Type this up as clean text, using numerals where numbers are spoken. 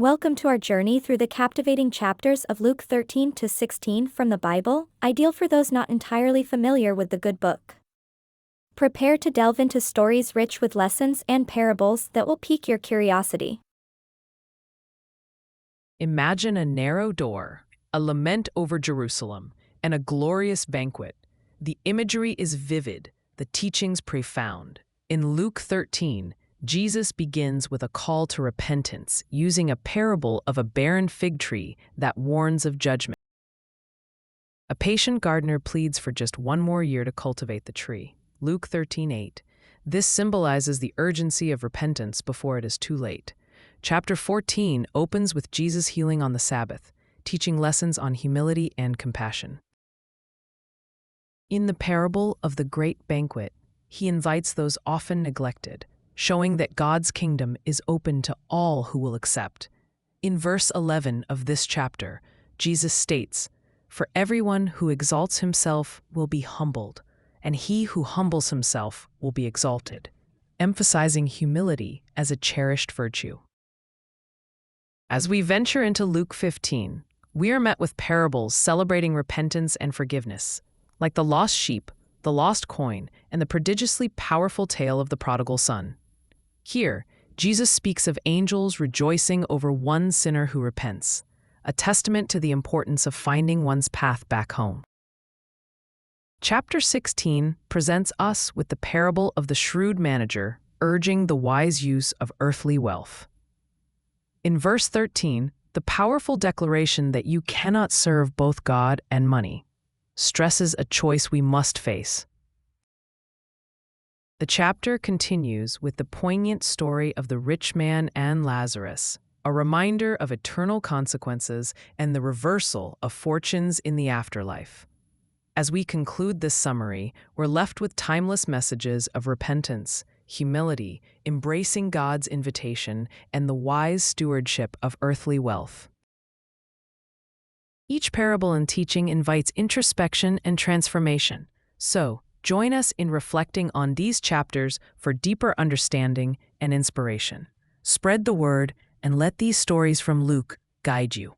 Welcome to our journey through the captivating chapters of Luke 13 to 16 from the Bible, ideal for those not entirely familiar with the good book. Prepare to delve into stories rich with lessons and parables that will pique your curiosity. Imagine a narrow door, a lament over Jerusalem, and a glorious banquet. The imagery is vivid, the teachings profound. In Luke 13, Jesus begins with a call to repentance, using a parable of a barren fig tree that warns of judgment. A patient gardener pleads for just one more year to cultivate the tree. Luke 13:8. This symbolizes the urgency of repentance before it is too late. Chapter 14 opens with Jesus healing on the Sabbath, teaching lessons on humility and compassion. In the parable of the great banquet, he invites those often neglected, showing that God's kingdom is open to all who will accept. In verse 11 of this chapter, Jesus states, "For everyone who exalts himself will be humbled, and he who humbles himself will be exalted," emphasizing humility as a cherished virtue. As we venture into Luke 15, we are met with parables celebrating repentance and forgiveness, like the lost sheep, the lost coin, and the prodigiously powerful tale of the prodigal son. Here, Jesus speaks of angels rejoicing over one sinner who repents, a testament to the importance of finding one's path back home. Chapter 16 presents us with the parable of the shrewd manager urging the wise use of earthly wealth. In verse 13, the powerful declaration that you cannot serve both God and money stresses a choice we must face. The chapter continues with the poignant story of the rich man and Lazarus, a reminder of eternal consequences and the reversal of fortunes in the afterlife. As we conclude this summary, we're left with timeless messages of repentance, humility, embracing God's invitation, and the wise stewardship of earthly wealth. Each parable and teaching invites introspection and transformation. So, join us in reflecting on these chapters for deeper understanding and inspiration. Spread the word and let these stories from Luke guide you.